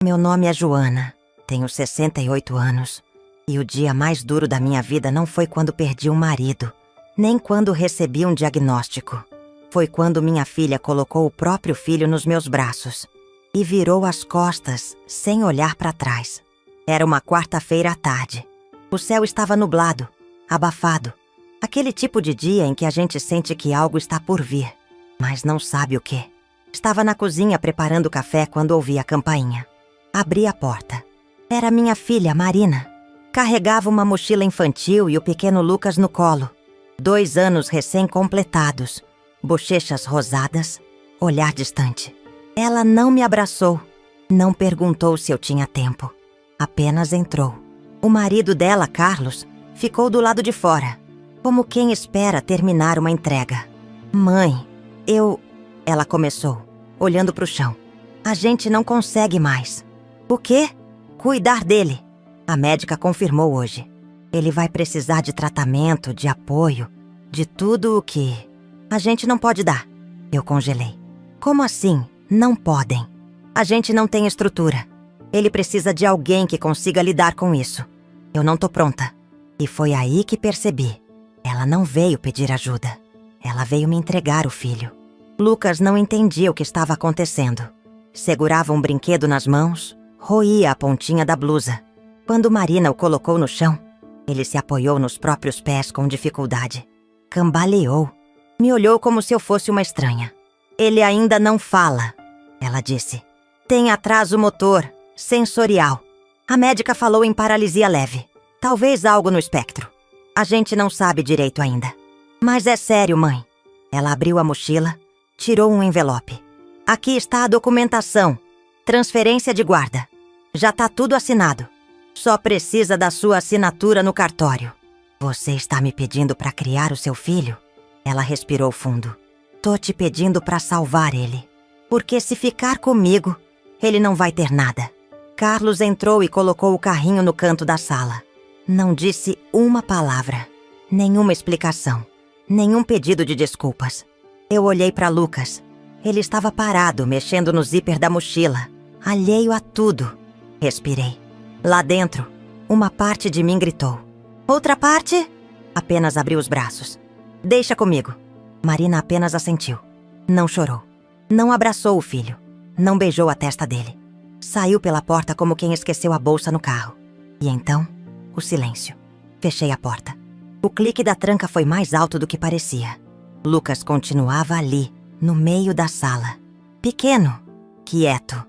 Meu nome é Joana, tenho 68 anos. E o dia mais duro da minha vida não foi quando perdi um marido, nem quando recebi um diagnóstico. Foi quando minha filha colocou o próprio filho nos meus braços e virou as costas sem olhar para trás. Era uma quarta-feira à tarde. O céu estava nublado, abafado. Aquele tipo de dia em que a gente sente que algo está por vir, mas não sabe o quê. Estava na cozinha preparando café quando ouvi a campainha. Abri a porta. Era minha filha, Marina. Carregava uma mochila infantil e o pequeno Lucas no colo. 2 anos recém-completados, bochechas rosadas, olhar distante. Ela não me abraçou, não perguntou se eu tinha tempo. Apenas entrou. O marido dela, Carlos, ficou do lado de fora, como quem espera terminar uma entrega. Mãe, Ela começou, olhando para o chão. A gente não consegue mais. O quê? Cuidar dele. A médica confirmou hoje. Ele vai precisar de tratamento, de apoio, de tudo o que a gente não pode dar. Eu congelei. Como assim? Não podem. A gente não tem estrutura. Ele precisa de alguém que consiga lidar com isso. Eu não tô pronta. E foi aí que percebi. Ela não veio pedir ajuda. Ela veio me entregar o filho. Lucas não entendia o que estava acontecendo. Segurava um brinquedo nas mãos, roía a pontinha da blusa. Quando Marina o colocou no chão, ele se apoiou nos próprios pés com dificuldade. Cambaleou. Me olhou como se eu fosse uma estranha. Ele ainda não fala, ela disse. Tem atraso motor, sensorial. A médica falou em paralisia leve. Talvez algo no espectro. A gente não sabe direito ainda. Mas é sério, mãe. Ela abriu a mochila, tirou um envelope. Aqui está a documentação. Transferência de guarda. Já tá tudo assinado. Só precisa da sua assinatura no cartório. Você está me pedindo para criar o seu filho? Ela respirou fundo. Tô te pedindo para salvar ele. Porque se ficar comigo, ele não vai ter nada. Carlos entrou e colocou o carrinho no canto da sala. Não disse uma palavra, nenhuma explicação, nenhum pedido de desculpas. Eu olhei para Lucas. Ele estava parado, mexendo no zíper da mochila, alheio a tudo. Respirei. Lá dentro, uma parte de mim gritou. Outra parte? Apenas abriu os braços. Deixa comigo. Marina apenas assentiu. Não chorou. Não abraçou o filho. Não beijou a testa dele. Saiu pela porta como quem esqueceu a bolsa no carro. E então, o silêncio. Fechei a porta. O clique da tranca foi mais alto do que parecia. Lucas continuava ali, no meio da sala. Pequeno, quieto,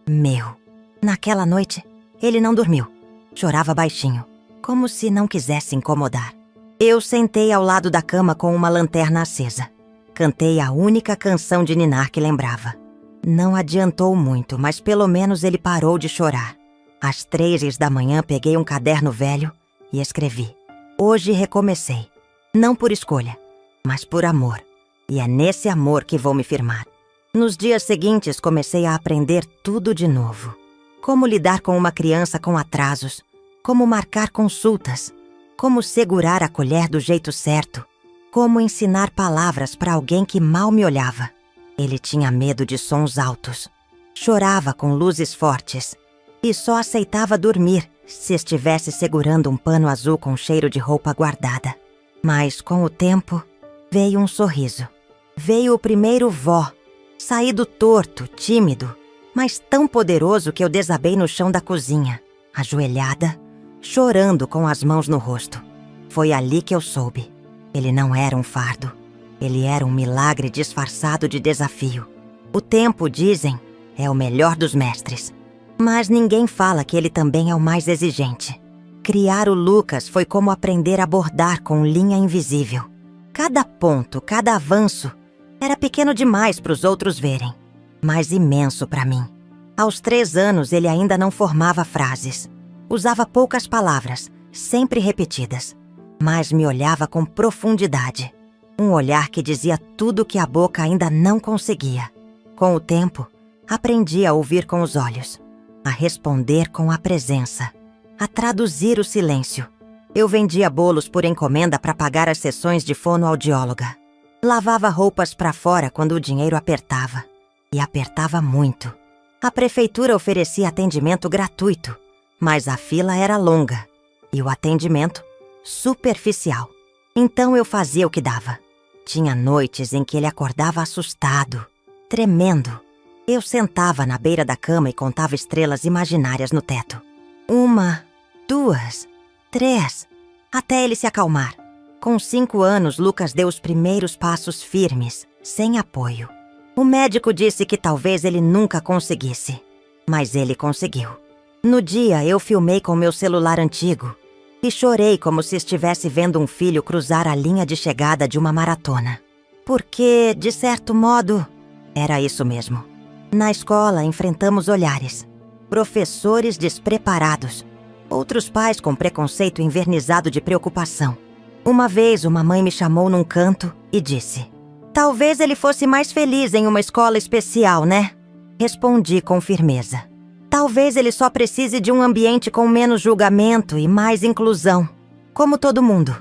meu. Naquela noite, ele não dormiu. Chorava baixinho, como se não quisesse incomodar. Eu sentei ao lado da cama com uma lanterna acesa. Cantei a única canção de ninar que lembrava. Não adiantou muito, mas pelo menos ele parou de chorar. Às 3 da manhã peguei um caderno velho e escrevi. Hoje recomecei. Não por escolha, mas por amor. E é nesse amor que vou me firmar. Nos dias seguintes comecei a aprender tudo de novo. Como lidar com uma criança com atrasos, como marcar consultas, como segurar a colher do jeito certo, como ensinar palavras para alguém que mal me olhava. Ele tinha medo de sons altos, chorava com luzes fortes e só aceitava dormir se estivesse segurando um pano azul com cheiro de roupa guardada. Mas, com o tempo, veio um sorriso. Veio o primeiro vó, saído torto, tímido, mas tão poderoso que eu desabei no chão da cozinha, ajoelhada, chorando com as mãos no rosto. Foi ali que eu soube. Ele não era um fardo. Ele era um milagre disfarçado de desafio. O tempo, dizem, é o melhor dos mestres. Mas ninguém fala que ele também é o mais exigente. Criar o Lucas foi como aprender a bordar com linha invisível. Cada ponto, cada avanço, era pequeno demais para os outros verem, mas imenso para mim. Aos 3 anos, ele ainda não formava frases. Usava poucas palavras, sempre repetidas, mas me olhava com profundidade. Um olhar que dizia tudo que a boca ainda não conseguia. Com o tempo, aprendi a ouvir com os olhos, a responder com a presença, a traduzir o silêncio. Eu vendia bolos por encomenda para pagar as sessões de fonoaudióloga. Lavava roupas para fora quando o dinheiro apertava. E apertava muito. A prefeitura oferecia atendimento gratuito, mas a fila era longa e o atendimento superficial. Então eu fazia o que dava. Tinha noites em que ele acordava assustado, tremendo. Eu sentava na beira da cama e contava estrelas imaginárias no teto. 1, 2, 3, até ele se acalmar. Com 5 anos, Lucas deu os primeiros passos firmes, sem apoio. O médico disse que talvez ele nunca conseguisse, mas ele conseguiu. No dia, eu filmei com meu celular antigo e chorei como se estivesse vendo um filho cruzar a linha de chegada de uma maratona. Porque, de certo modo, era isso mesmo. Na escola, enfrentamos olhares. Professores despreparados. Outros pais com preconceito envernizado de preocupação. Uma vez, uma mãe me chamou num canto e disse: "Talvez ele fosse mais feliz em uma escola especial, né?" Respondi com firmeza: "Talvez ele só precise de um ambiente com menos julgamento e mais inclusão. Como todo mundo."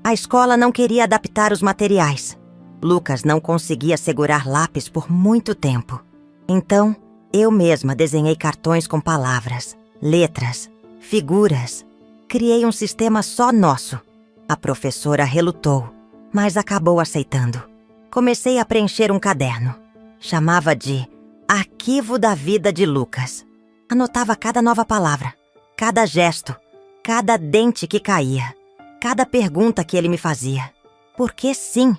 A escola não queria adaptar os materiais. Lucas não conseguia segurar lápis por muito tempo. Então, eu mesma desenhei cartões com palavras, letras, figuras. Criei um sistema só nosso. A professora relutou, mas acabou aceitando. Comecei a preencher um caderno. Chamava de Arquivo da Vida de Lucas. Anotava cada nova palavra, cada gesto, cada dente que caía, cada pergunta que ele me fazia. Porque sim,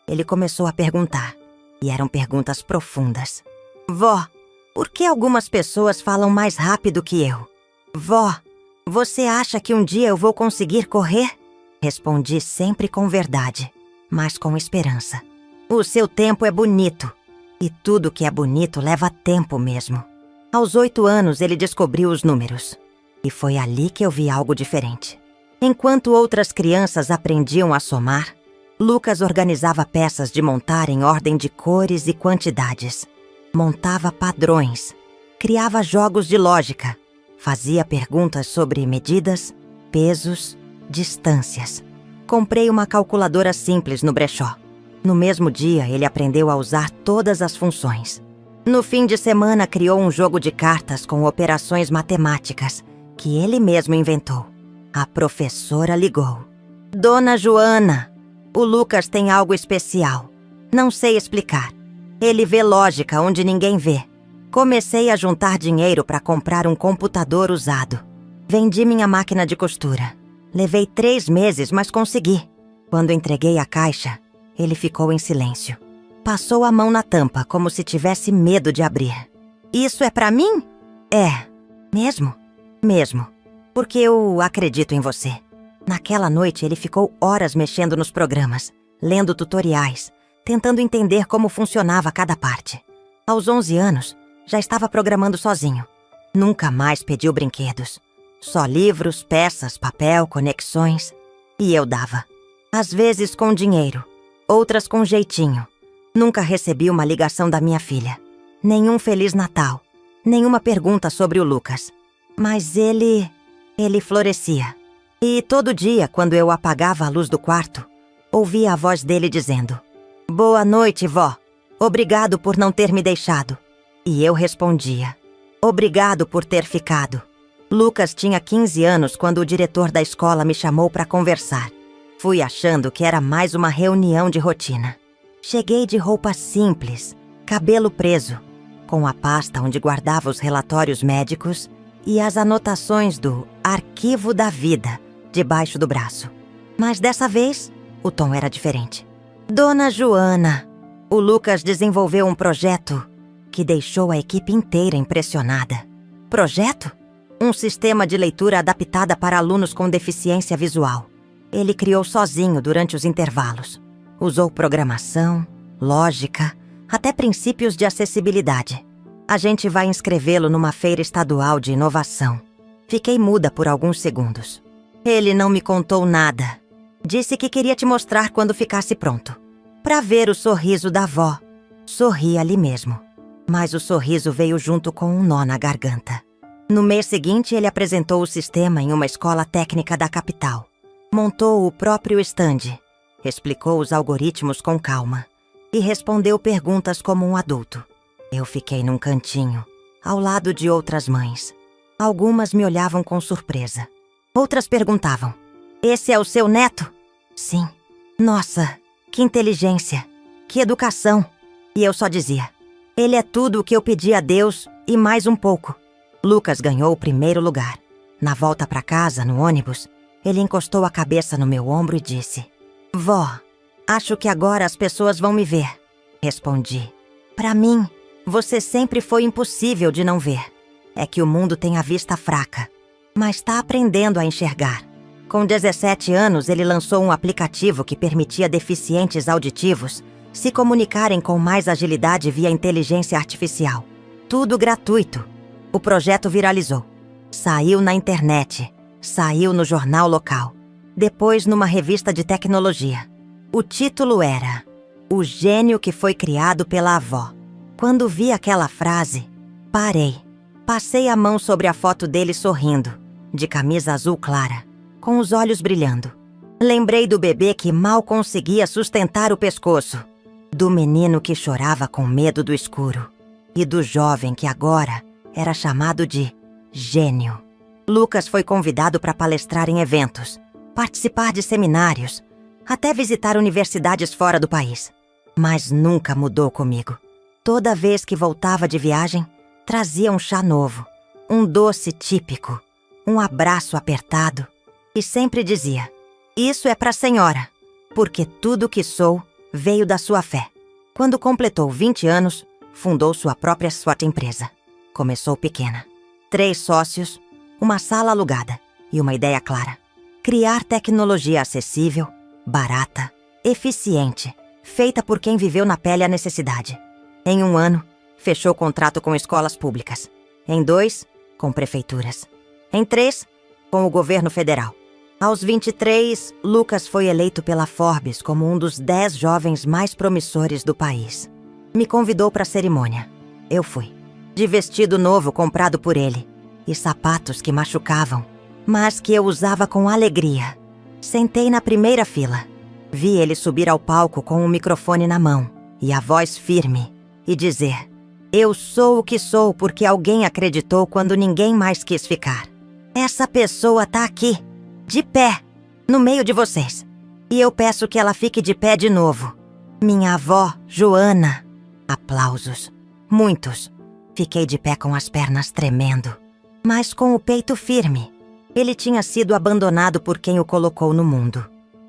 ele começou a perguntar. E eram perguntas profundas. "Vó, por que algumas pessoas falam mais rápido que eu? Vó, você acha que um dia eu vou conseguir correr?" Respondi sempre com verdade, mas com esperança. "O seu tempo é bonito. E tudo que é bonito leva tempo mesmo." Aos 8 anos, ele descobriu os números. E foi ali que eu vi algo diferente. Enquanto outras crianças aprendiam a somar, Lucas organizava peças de montar em ordem de cores e quantidades. Montava padrões, criava jogos de lógica, fazia perguntas sobre medidas, pesos, distâncias. Comprei uma calculadora simples no brechó. No mesmo dia, ele aprendeu a usar todas as funções. No fim de semana, criou um jogo de cartas com operações matemáticas, que ele mesmo inventou. A professora ligou. "Dona Joana, o Lucas tem algo especial. Não sei explicar. Ele vê lógica onde ninguém vê." Comecei a juntar dinheiro para comprar um computador usado. Vendi minha máquina de costura. Levei 3 meses, mas consegui. Quando entreguei a caixa, ele ficou em silêncio. Passou a mão na tampa, como se tivesse medo de abrir. "Isso é para mim?" "É. Mesmo? Mesmo. Porque eu acredito em você." Naquela noite, ele ficou horas mexendo nos programas, lendo tutoriais, tentando entender como funcionava cada parte. Aos 11 anos, já estava programando sozinho. Nunca mais pediu brinquedos. Só livros, peças, papel, conexões. E eu dava. Às vezes com dinheiro, outras com jeitinho. Nunca recebi uma ligação da minha filha. Nenhum Feliz Natal. Nenhuma pergunta sobre o Lucas. Mas ele florescia. E todo dia, quando eu apagava a luz do quarto, ouvia a voz dele dizendo: "Boa noite, vó. Obrigado por não ter me deixado." E eu respondia: "Obrigado por ter ficado." Lucas tinha 15 anos quando o diretor da escola me chamou para conversar. Fui achando que era mais uma reunião de rotina. Cheguei de roupa simples, cabelo preso, com a pasta onde guardava os relatórios médicos e as anotações do Arquivo da Vida debaixo do braço. Mas dessa vez, o tom era diferente. "Dona Joana, o Lucas desenvolveu um projeto que deixou a equipe inteira impressionada." "Projeto?" "Um sistema de leitura adaptada para alunos com deficiência visual. Ele criou sozinho durante os intervalos. Usou programação, lógica, até princípios de acessibilidade. A gente vai inscrevê-lo numa feira estadual de inovação." Fiquei muda por alguns segundos. "Ele não me contou nada. Disse que queria te mostrar quando ficasse pronto. Para ver o sorriso da avó." Sorri ali mesmo. Mas o sorriso veio junto com um nó na garganta. No mês seguinte, ele apresentou o sistema em uma escola técnica da capital. Montou o próprio estande, explicou os algoritmos com calma e respondeu perguntas como um adulto. Eu fiquei num cantinho, ao lado de outras mães. Algumas me olhavam com surpresa. Outras perguntavam: "Esse é o seu neto?" Sim. Nossa, que inteligência, que educação. E eu só dizia: "Ele é tudo o que eu pedi a Deus e mais um pouco." Lucas ganhou o primeiro lugar. Na volta para casa, no ônibus, ele encostou a cabeça no meu ombro e disse: "Vó, acho que agora as pessoas vão me ver." Respondi: "Para mim, você sempre foi impossível de não ver. É que o mundo tem a vista fraca, mas está aprendendo a enxergar." Com 17 anos, ele lançou um aplicativo que permitia deficientes auditivos se comunicarem com mais agilidade via inteligência artificial. Tudo gratuito. O projeto viralizou. Saiu na internet, saiu no jornal local, depois numa revista de tecnologia. O título era "O Gênio que foi criado pela avó." Quando vi aquela frase, parei. Passei a mão sobre a foto dele sorrindo, de camisa azul clara, com os olhos brilhando. Lembrei do bebê que mal conseguia sustentar o pescoço, do menino que chorava com medo do escuro e do jovem que agora era chamado de gênio. Lucas foi convidado para palestrar em eventos, participar de seminários, até visitar universidades fora do país. Mas nunca mudou comigo. Toda vez que voltava de viagem, trazia um chá novo, um doce típico, um abraço apertado e sempre dizia: "Isso é para a senhora, porque tudo que sou veio da sua fé." Quando completou 20 anos, fundou sua própria SWAT empresa. Começou pequena. 3 sócios, uma sala alugada e uma ideia clara: criar tecnologia acessível, barata, eficiente, feita por quem viveu na pele a necessidade. Em 1 ano, fechou contrato com escolas públicas. Em 2, com prefeituras. Em 3, com o governo federal. Aos 23, Lucas foi eleito pela Forbes como um dos 10 jovens mais promissores do país. Me convidou para a cerimônia. Eu fui. De vestido novo comprado por ele e sapatos que machucavam, mas que eu usava com alegria. Sentei na primeira fila. Vi ele subir ao palco com um microfone na mão e a voz firme e dizer: "Eu sou o que sou porque alguém acreditou quando ninguém mais quis ficar. Essa pessoa tá aqui, de pé, no meio de vocês. E eu peço que ela fique de pé de novo. Minha avó, Joana." Aplausos. Muitos. Fiquei de pé com as pernas tremendo, mas com o peito firme. Ele tinha sido abandonado por quem o colocou no mundo.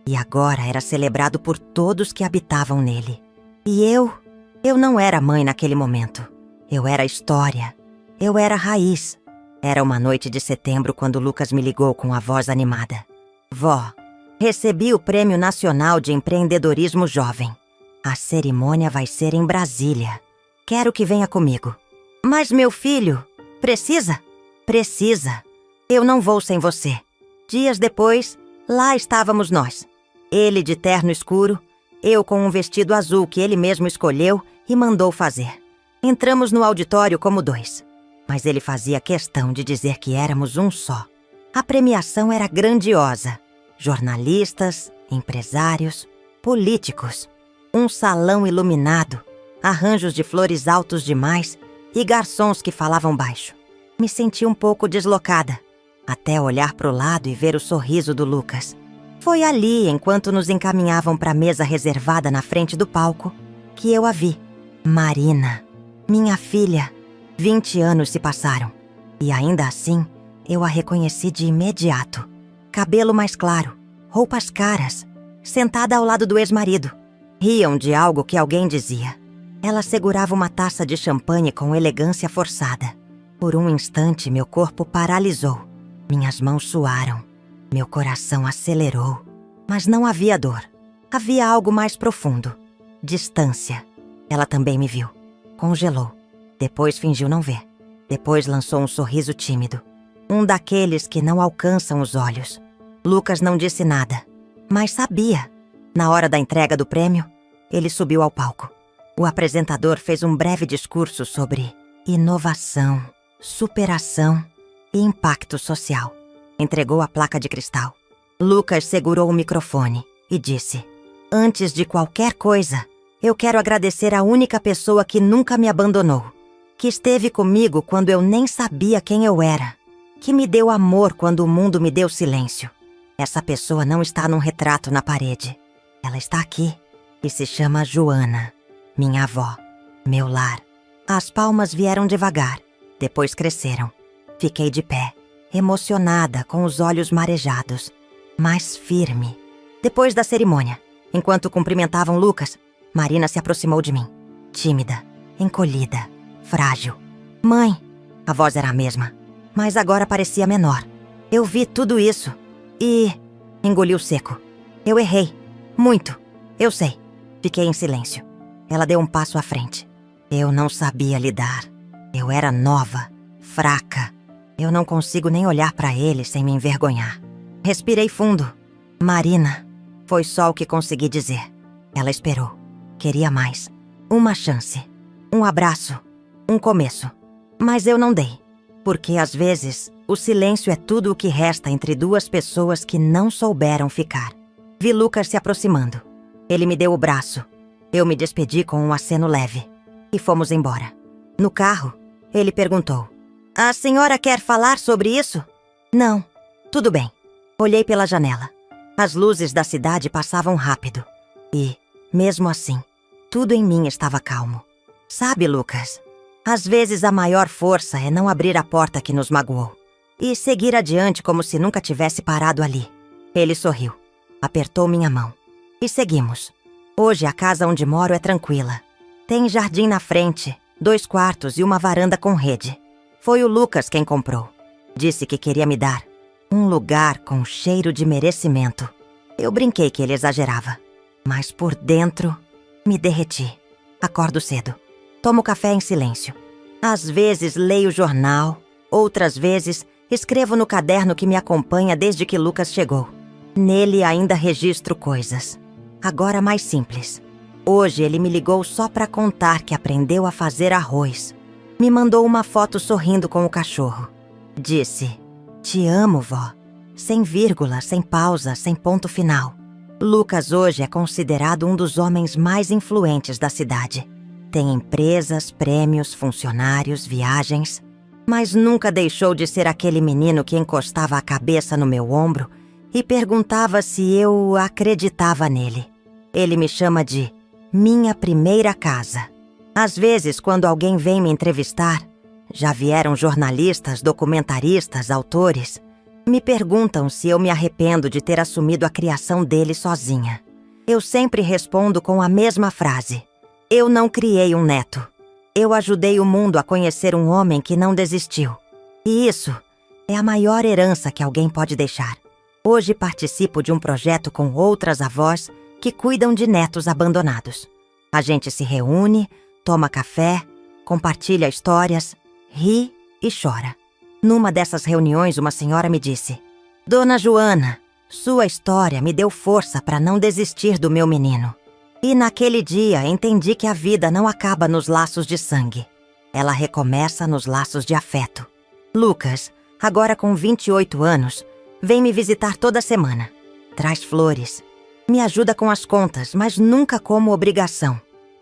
E agora era celebrado por todos que habitavam nele. E eu não era mãe naquele momento. Eu era história. Eu era raiz. Era uma noite de setembro quando Lucas me ligou com a voz animada: "Vó, recebi o Prêmio Nacional de Empreendedorismo Jovem. A cerimônia vai ser em Brasília. Quero que venha comigo." "Mas meu filho, precisa?" "Precisa. Eu não vou sem você." Dias depois, lá estávamos nós. Ele de terno escuro, eu com um vestido azul que ele mesmo escolheu e mandou fazer. Entramos no auditório como 2. Mas ele fazia questão de dizer que éramos um só. A premiação era grandiosa. Jornalistas, empresários, políticos. Um salão iluminado, arranjos de flores altos demais e garçons que falavam baixo. Me senti um pouco deslocada, até olhar para o lado e ver o sorriso do Lucas. Foi ali, enquanto nos encaminhavam para a mesa reservada na frente do palco, que eu a vi. Marina, minha filha. 20 anos se passaram, e ainda assim, eu a reconheci de imediato. Cabelo mais claro, roupas caras, sentada ao lado do ex-marido. Riam de algo que alguém dizia. Ela segurava uma taça de champanhe com elegância forçada. Por um instante, meu corpo paralisou. Minhas mãos suaram. Meu coração acelerou. Mas não havia dor. Havia algo mais profundo. Distância. Ela também me viu. Congelou. Depois fingiu não ver. Depois lançou um sorriso tímido. Um daqueles que não alcançam os olhos. Lucas não disse nada, mas sabia. Na hora da entrega do prêmio, ele subiu ao palco. O apresentador fez um breve discurso sobre inovação, superação e impacto social. Entregou a placa de cristal. Lucas segurou o microfone e disse: "Antes de qualquer coisa, eu quero agradecer a única pessoa que nunca me abandonou. que esteve comigo quando eu nem sabia quem eu era, que me deu amor quando o mundo me deu silêncio. Essa pessoa não está num retrato na parede. Ela está aqui e se chama Joana, minha avó, meu lar. As palmas vieram devagar, depois cresceram. Fiquei de pé, emocionada, com os olhos marejados, mas firme. Depois da cerimônia, enquanto cumprimentavam Lucas, Marina se aproximou de mim, tímida, encolhida, frágil. Mãe! A voz era a mesma, mas agora parecia menor. Eu vi tudo isso e... engoliu seco. Eu errei. Muito. Eu sei. Fiquei em silêncio. Ela deu um passo à frente. Eu não sabia lidar. Eu era nova, fraca. Eu não consigo nem olhar para ele sem me envergonhar. Respirei fundo. Marina. Foi só o que consegui dizer. Ela esperou. Queria mais. Uma chance. Um abraço. Um começo. Mas eu não dei. Porque às vezes, o silêncio é tudo o que resta entre duas pessoas que não souberam ficar. Vi Lucas se aproximando. Ele me deu o braço. Eu me despedi com um aceno leve. E fomos embora. No carro, ele perguntou: "A senhora quer falar sobre isso?" "Não. Tudo bem." Olhei pela janela. As luzes da cidade passavam rápido. E, mesmo assim, tudo em mim estava calmo. Sabe, Lucas, às vezes a maior força é não abrir a porta que nos magoou e seguir adiante como se nunca tivesse parado ali. Ele sorriu, apertou minha mão e seguimos. Hoje a casa onde moro é tranquila. Tem jardim na frente, 2 quartos e uma varanda com rede. Foi o Lucas quem comprou. Disse que queria me dar um lugar com cheiro de merecimento. Eu brinquei que ele exagerava, mas por dentro me derreti. Acordo cedo. Tomo café em silêncio. Às vezes leio jornal, outras vezes escrevo no caderno que me acompanha desde que Lucas chegou. Nele ainda registro coisas, agora mais simples. Hoje ele me ligou só para contar que aprendeu a fazer arroz. Me mandou uma foto sorrindo com o cachorro. Disse: "Te amo, vó." Sem vírgula, sem pausa, sem ponto final. Lucas hoje é considerado um dos homens mais influentes da cidade. Tem empresas, prêmios, funcionários, viagens, mas nunca deixou de ser aquele menino que encostava a cabeça no meu ombro e perguntava se eu acreditava nele. Ele me chama de minha primeira casa. Às vezes, quando alguém vem me entrevistar, já vieram jornalistas, documentaristas, autores, me perguntam se eu me arrependo de ter assumido a criação dele sozinha. Eu sempre respondo com a mesma frase: eu não criei um neto. Eu ajudei o mundo a conhecer um homem que não desistiu. E isso é a maior herança que alguém pode deixar. Hoje participo de um projeto com outras avós que cuidam de netos abandonados. A gente se reúne, toma café, compartilha histórias, ri e chora. Numa dessas reuniões, uma senhora me disse: "Dona Joana, sua história me deu força para não desistir do meu menino." E naquele dia entendi que a vida não acaba nos laços de sangue. Ela recomeça nos laços de afeto. Lucas, agora com 28 anos, vem me visitar toda semana. Traz flores. Me ajuda com as contas, mas nunca como obrigação.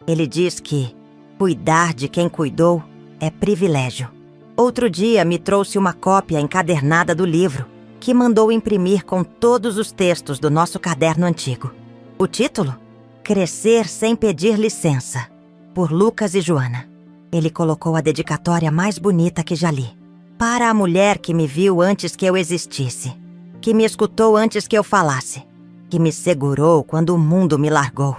Ele diz que cuidar de quem cuidou é privilégio. Outro dia me trouxe uma cópia encadernada do livro, que mandou imprimir com todos os textos do nosso caderno antigo. O título? Crescer sem pedir licença, por Lucas e Joana. Ele colocou a dedicatória mais bonita que já li. Para a mulher que me viu antes que eu existisse, que me escutou antes que eu falasse, que me segurou quando o mundo me largou.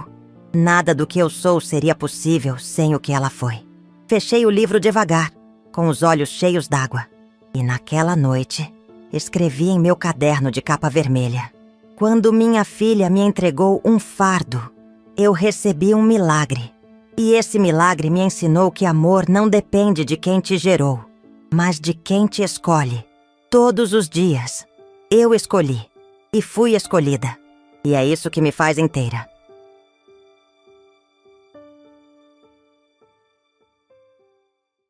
Nada do que eu sou seria possível sem o que ela foi. Fechei o livro devagar, com os olhos cheios d'água. E naquela noite, escrevi em meu caderno de capa vermelha: quando minha filha me entregou um fardo, eu recebi um milagre. E esse milagre me ensinou que amor não depende de quem te gerou, mas de quem te escolhe. Todos os dias. Eu escolhi. E fui escolhida. E é isso que me faz inteira.